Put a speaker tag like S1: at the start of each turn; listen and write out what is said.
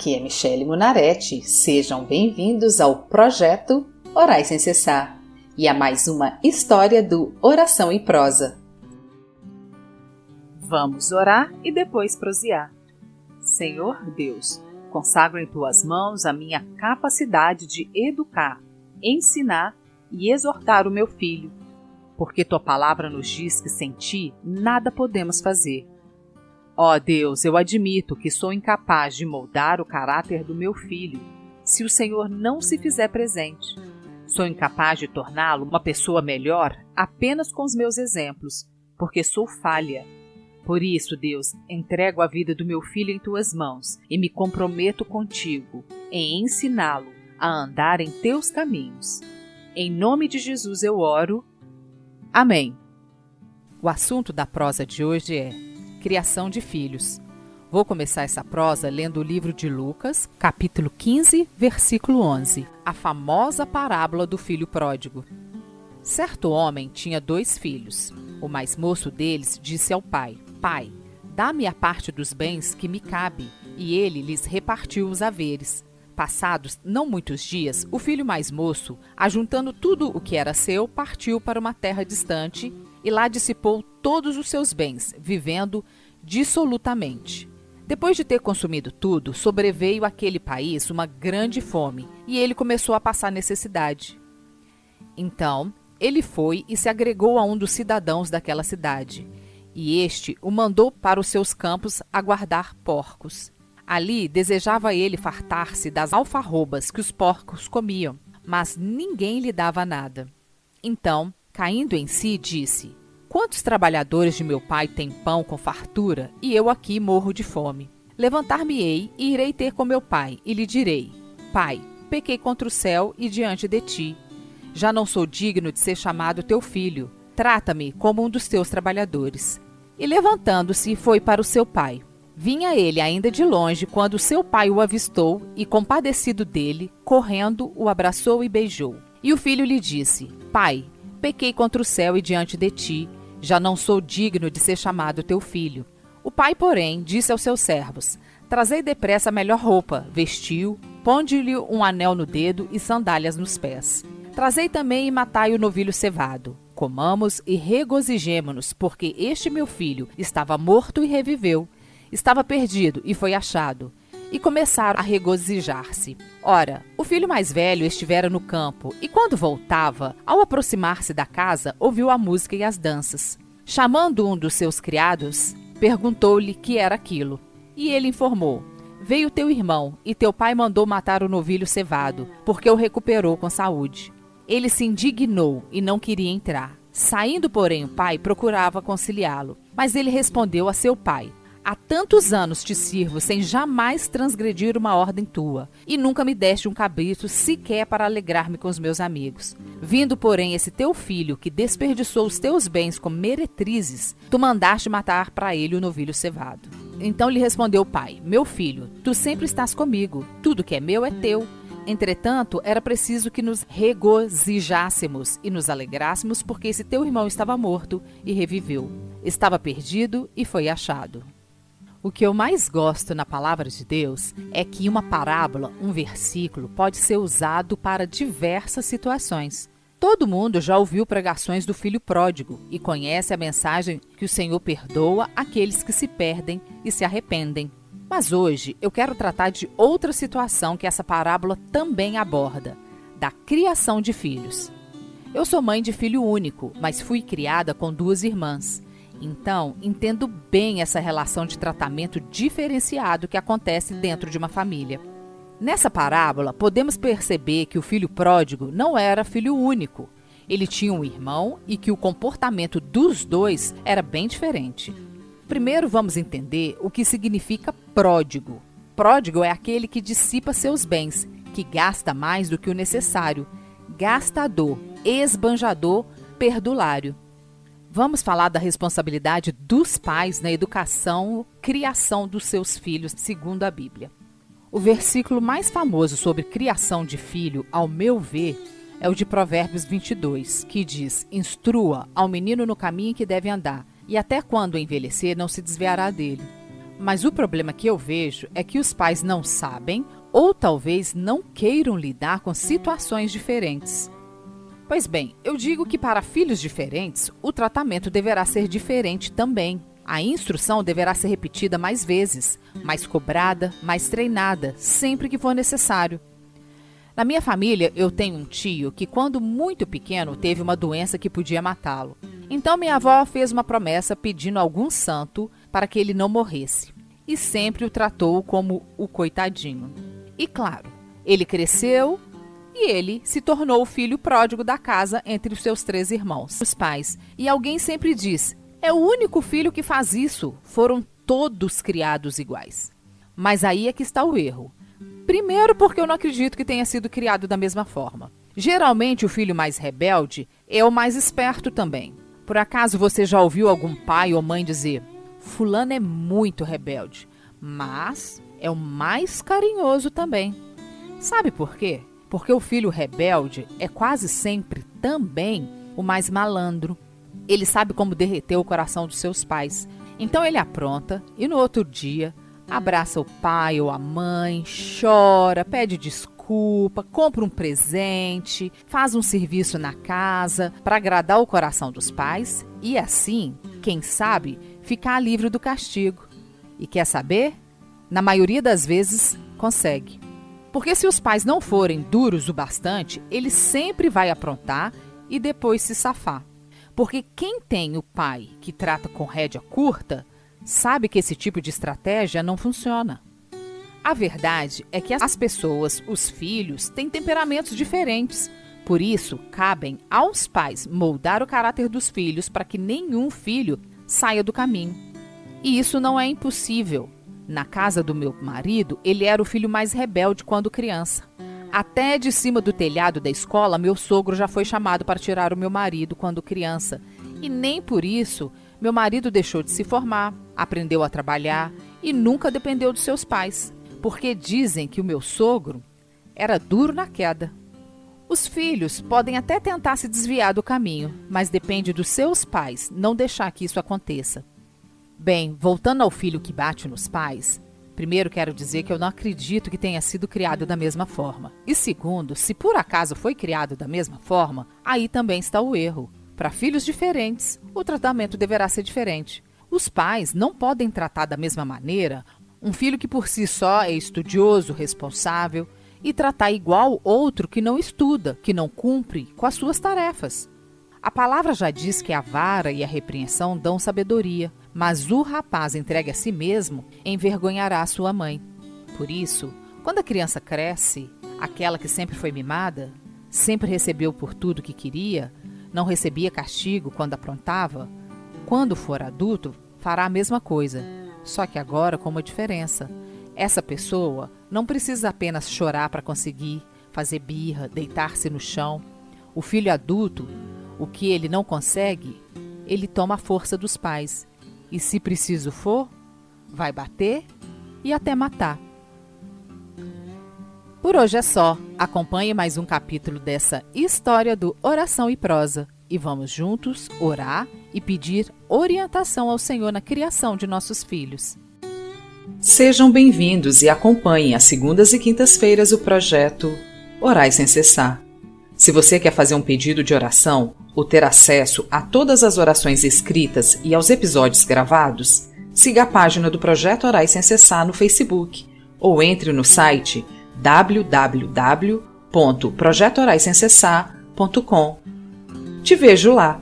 S1: aqui é Michele Munarete, sejam bem-vindos ao projeto Orai Sem Cessar e a mais uma história do Oração em Prosa.
S2: Vamos orar e depois prosear. Senhor Deus, consagro em Tuas mãos a minha capacidade de educar, ensinar e exortar o meu filho, porque Tua palavra nos diz que sem Ti nada podemos fazer. Ó Deus, eu admito que sou incapaz de moldar o caráter do meu filho, se o Senhor não se fizer presente. Sou incapaz de torná-lo uma pessoa melhor apenas com os meus exemplos, porque sou falha. Por isso, Deus, entrego a vida do meu filho em Tuas mãos e me comprometo contigo em ensiná-lo a andar em Teus caminhos. Em nome de Jesus eu oro. Amém. O assunto da prosa de hoje é criação de filhos. Vou começar essa prosa lendo o livro de Lucas, capítulo 15, versículo 11, a famosa parábola do filho pródigo. Certo homem tinha 2 filhos. O mais moço deles disse ao pai: Pai, dá-me a parte dos bens que me cabe. E ele lhes repartiu os haveres. Passados não muitos dias, o filho mais moço, ajuntando tudo o que era seu, partiu para uma terra distante e lá dissipou todos os seus bens, vivendo dissolutamente. Depois de ter consumido tudo, sobreveio àquele país uma grande fome e ele começou a passar necessidade. Então, ele foi e se agregou a um dos cidadãos daquela cidade, e este o mandou para os seus campos a guardar porcos. Ali desejava ele fartar-se das alfarrobas que os porcos comiam, mas ninguém lhe dava nada. Então, caindo em si, disse: Quantos trabalhadores de meu pai têm pão com fartura, e eu aqui morro de fome? Levantar-me-ei e irei ter com meu pai, e lhe direi: Pai, pequei contra o céu e diante de ti. Já não sou digno de ser chamado teu filho. Trata-me como um dos teus trabalhadores. E levantando-se, foi para o seu pai. Vinha ele ainda de longe quando seu pai o avistou e, compadecido dele, correndo, o abraçou e beijou. E o filho lhe disse: Pai, pequei contra o céu e diante de ti, já não sou digno de ser chamado teu filho. O pai, porém, disse aos seus servos: Trazei depressa a melhor roupa, vestiu, ponde-lhe um anel no dedo e sandálias nos pés. Trazei também e matai o novilho cevado. Comamos e regozijemo-nos, porque este meu filho estava morto e reviveu, estava perdido e foi achado. E começaram a regozijar-se. Ora, o filho mais velho estivera no campo, e quando voltava, ao aproximar-se da casa, ouviu a música e as danças. Chamando um dos seus criados, perguntou-lhe que era aquilo. E ele informou: Veio teu irmão, e teu pai mandou matar o novilho cevado, porque o recuperou com saúde. Ele se indignou e não queria entrar. Saindo, porém, o pai procurava conciliá-lo. Mas ele respondeu a seu pai: Há tantos anos te sirvo sem jamais transgredir uma ordem tua, e nunca me deste um cabrito sequer para alegrar-me com os meus amigos. Vindo, porém, esse teu filho, que desperdiçou os teus bens com meretrizes, tu mandaste matar para ele o novilho cevado. Então lhe respondeu o pai: Meu filho, tu sempre estás comigo, tudo que é meu é teu. Entretanto, era preciso que nos regozijássemos e nos alegrássemos, porque esse teu irmão estava morto e reviveu. Estava perdido e foi achado. O que eu mais gosto na palavra de Deus é que uma parábola, um versículo, pode ser usado para diversas situações. Todo mundo já ouviu pregações do filho pródigo e conhece a mensagem que o Senhor perdoa aqueles que se perdem e se arrependem. Mas hoje eu quero tratar de outra situação que essa parábola também aborda, da criação de filhos. Eu sou mãe de filho único, mas fui criada com 2 irmãs. Então, entendo bem essa relação de tratamento diferenciado que acontece dentro de uma família. Nessa parábola, podemos perceber que o filho pródigo não era filho único. Ele tinha um irmão e que o comportamento dos 2 era bem diferente. Primeiro vamos entender o que significa pródigo. Pródigo é aquele que dissipa seus bens, que gasta mais do que o necessário, gastador, esbanjador, perdulário. Vamos falar da responsabilidade dos pais na educação, criação dos seus filhos, segundo a Bíblia. O versículo mais famoso sobre criação de filho, ao meu ver, é o de Provérbios 22, que diz: Instrua ao menino no caminho em que deve andar, e até quando envelhecer não se desviará dele. Mas o problema que eu vejo é que os pais não sabem ou talvez não queiram lidar com situações diferentes. Pois bem, eu digo que para filhos diferentes, o tratamento deverá ser diferente também. A instrução deverá ser repetida mais vezes, mais cobrada, mais treinada, sempre que for necessário. Na minha família, eu tenho um tio que, quando muito pequeno, teve uma doença que podia matá-lo. Então minha avó fez uma promessa pedindo a algum santo para que ele não morresse. E sempre o tratou como o coitadinho. E claro, ele cresceu e ele se tornou o filho pródigo da casa entre os seus 3 irmãos, os pais. E alguém sempre diz, é o único filho que faz isso, foram todos criados iguais. Mas aí é que está o erro. Primeiro porque eu não acredito que tenha sido criado da mesma forma. Geralmente o filho mais rebelde é o mais esperto também. Por acaso você já ouviu algum pai ou mãe dizer, fulano é muito rebelde, mas é o mais carinhoso também. Sabe por quê? Porque o filho rebelde é quase sempre também o mais malandro. Ele sabe como derreter o coração dos seus pais. Então ele apronta e no outro dia abraça o pai ou a mãe, chora, pede desculpa, compra um presente, faz um serviço na casa para agradar o coração dos pais e assim, quem sabe, ficar livre do castigo. E quer saber? Na maioria das vezes, consegue. Porque se os pais não forem duros o bastante, ele sempre vai aprontar e depois se safar. Porque quem tem o pai que trata com rédea curta, sabe que esse tipo de estratégia não funciona. A verdade é que as pessoas, os filhos, têm temperamentos diferentes. Por isso, cabem aos pais moldar o caráter dos filhos para que nenhum filho saia do caminho. E isso não é impossível. Na casa do meu marido, ele era o filho mais rebelde quando criança. Até de cima do telhado da escola, meu sogro já foi chamado para tirar o meu marido quando criança. E nem por isso, meu marido deixou de se formar, aprendeu a trabalhar e nunca dependeu dos seus pais. Porque dizem que o meu sogro era duro na queda. Os filhos podem até tentar se desviar do caminho, mas depende dos seus pais não deixar que isso aconteça. Bem, voltando ao filho que bate nos pais, primeiro quero dizer que eu não acredito que tenha sido criado da mesma forma. E segundo, se por acaso foi criado da mesma forma, aí também está o erro. Para filhos diferentes, o tratamento deverá ser diferente. Os pais não podem tratar da mesma maneira um filho que por si só é estudioso, responsável, e tratar igual outro que não estuda, que não cumpre com as suas tarefas. A palavra já diz que a vara e a repreensão dão sabedoria, mas o rapaz entregue a si mesmo envergonhará a sua mãe. Por isso, quando a criança cresce, aquela que sempre foi mimada, sempre recebeu por tudo que queria, não recebia castigo quando aprontava, quando for adulto, fará a mesma coisa, só que agora com uma diferença. Essa pessoa não precisa apenas chorar para conseguir, fazer birra, deitar-se no chão. O filho adulto, o que ele não consegue, ele toma a força dos pais. E se preciso for, vai bater e até matar. Por hoje é só. Acompanhe mais um capítulo dessa história do Oração e Prosa. E vamos juntos orar e pedir orientação ao Senhor na criação de nossos filhos.
S1: Sejam bem-vindos e acompanhem às segundas e quintas-feiras o projeto Orais Sem Cessar. Se você quer fazer um pedido de oração ou ter acesso a todas as orações escritas e aos episódios gravados, siga a página do Projeto Orais Sem Cessar no Facebook ou entre no site www.projetoraissemcessar.com. Te vejo lá!